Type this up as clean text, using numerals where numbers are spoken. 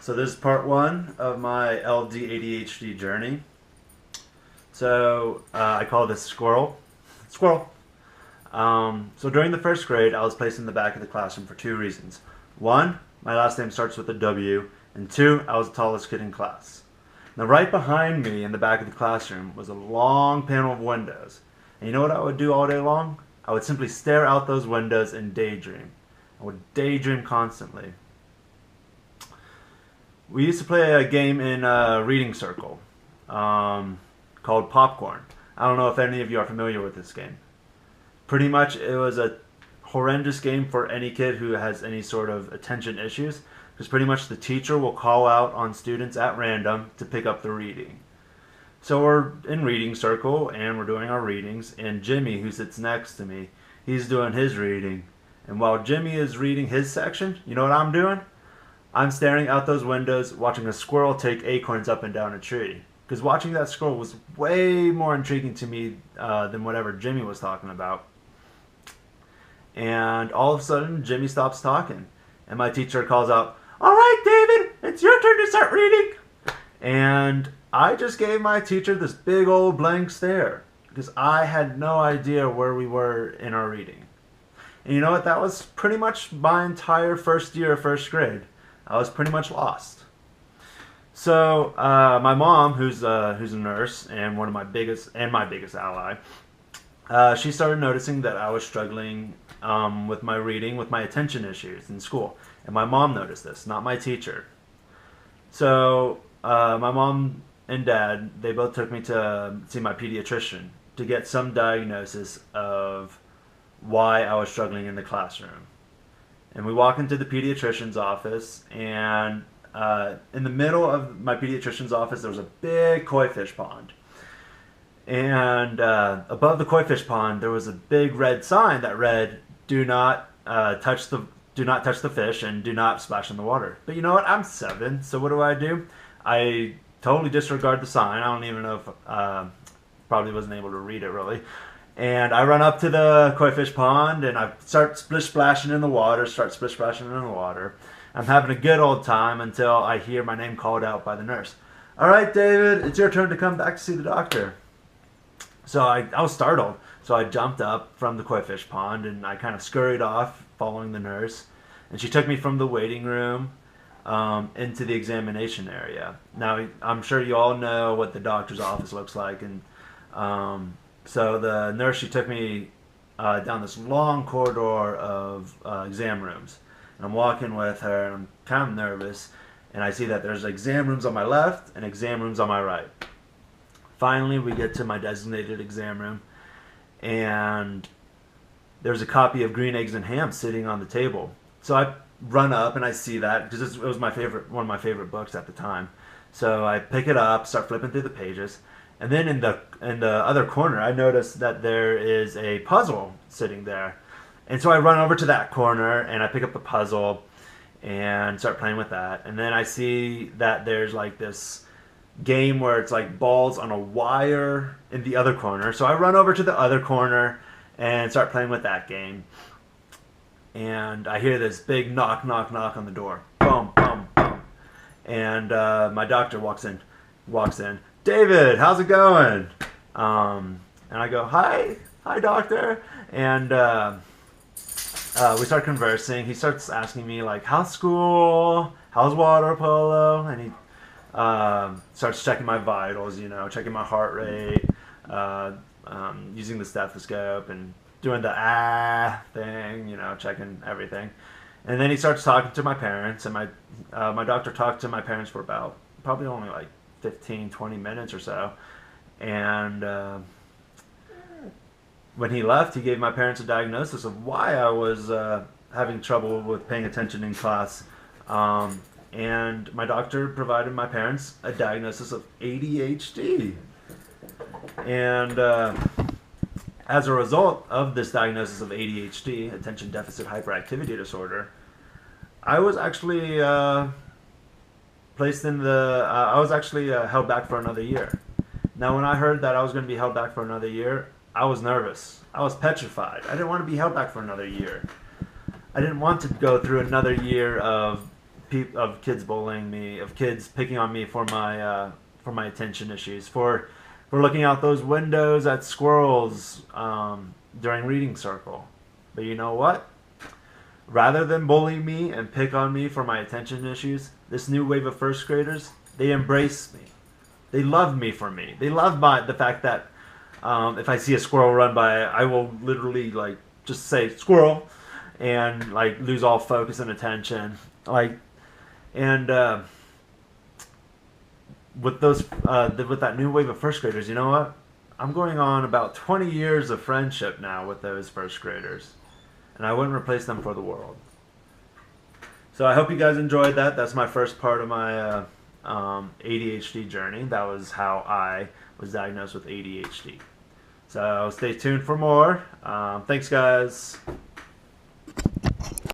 So this is part one of my LD ADHD journey. I call this Squirrel. Squirrel. So during the first grade, I was placed in the back of the classroom for two reasons. One, my last name starts with a W, and two, I was the tallest kid in class. Now right behind me in the back of the classroom was a long panel of windows. And you know what I would do all day long? I would simply stare out those windows and daydream. I would daydream constantly. We used to play a game in a reading circle called Popcorn. I don't know if any of you are familiar with this game. Pretty much it was a horrendous game for any kid who has any sort of attention issues, because pretty much the teacher will call out on students at random to pick up the reading. So we're in reading circle and we're doing our readings, and Jimmy, who sits next to me, he's doing his reading. And while Jimmy is reading his section, you know what I'm doing? I'm staring out those windows watching a squirrel take acorns up and down a tree. Because watching that squirrel was way more intriguing to me than whatever Jimmy was talking about. And all of a sudden, Jimmy stops talking. And my teacher calls out, "All right, David, it's your turn to start reading." And I just gave my teacher this big old blank stare, because I had no idea where we were in our reading. And you know what? That was pretty much my entire first year of first grade. I was pretty much lost. So my mom, who's a nurse and my biggest ally, she started noticing that I was struggling with my reading, with my attention issues in school. And my mom noticed this, not my teacher. So my mom and dad, they both took me to see my pediatrician to get some diagnosis of why I was struggling in the classroom. And we walk into the pediatrician's office, and in the middle of my pediatrician's office, there was a big koi fish pond. And above the koi fish pond, there was a big red sign that read, "Do not touch the fish and do not splash in the water." But you know what? I'm 7, so what do? I totally disregard the sign. I don't even know if probably wasn't able to read it really. And I run up to the koi fish pond and I start splish splashing in the water. I'm having a good old time until I hear my name called out by the nurse. "All right, David, it's your turn to come back to see the doctor." So I was startled. So I jumped up from the koi fish pond and I kind of scurried off following the nurse. And she took me from the waiting room into the examination area. Now, I'm sure you all know what the doctor's office looks like. And so the nurse, she took me down this long corridor of exam rooms. And I'm walking with her and I'm kind of nervous. And I see that there's exam rooms on my left and exam rooms on my right. Finally, we get to my designated exam room. And there's a copy of Green Eggs and Ham sitting on the table. So I run up and I see that because it was one of my favorite books at the time. So I pick it up, start flipping through the pages, and then in the other corner, I notice that there is a puzzle sitting there. And so I run over to that corner and I pick up the puzzle and start playing with that. And then I see that there's like this game where it's like balls on a wire in the other corner. So I run over to the other corner and start playing with that game. And I hear this big knock, knock, knock on the door. Boom, boom, boom. And my doctor walks in. "David, how's it going?" And I go, "Hi, doctor." And we start conversing. He starts asking me like, "How's school? How's water polo?" And he starts checking my vitals, checking my heart rate, using the stethoscope and doing the thing, checking everything. And then he starts talking to my parents, and my doctor talked to my parents for about probably only like 15, 20 minutes or so. And when he left, he gave my parents a diagnosis of why I was having trouble with paying attention in class. And my doctor provided my parents a diagnosis of ADHD. And as a result of this diagnosis of ADHD, attention deficit hyperactivity disorder, I was actually held back for another year. Now, when I heard that I was going to be held back for another year, I was nervous. I was petrified. I didn't want to be held back for another year. I didn't want to go through another year of of kids bullying me, of kids picking on me for my attention issues, for looking out those windows at squirrels during reading circle. But you know what? Rather than bully me and pick on me for my attention issues, this new wave of first graders, they embrace me. They love me for me. They love the fact that if I see a squirrel run by, I will literally like just say squirrel and like lose all focus and attention. Like, and with that new wave of first graders, you know what? I'm going on about 20 years of friendship now with those first graders, and I wouldn't replace them for the world. So I hope you guys enjoyed that. That's my first part of my ADHD journey. That was how I was diagnosed with ADHD. So stay tuned for more. Thanks, guys.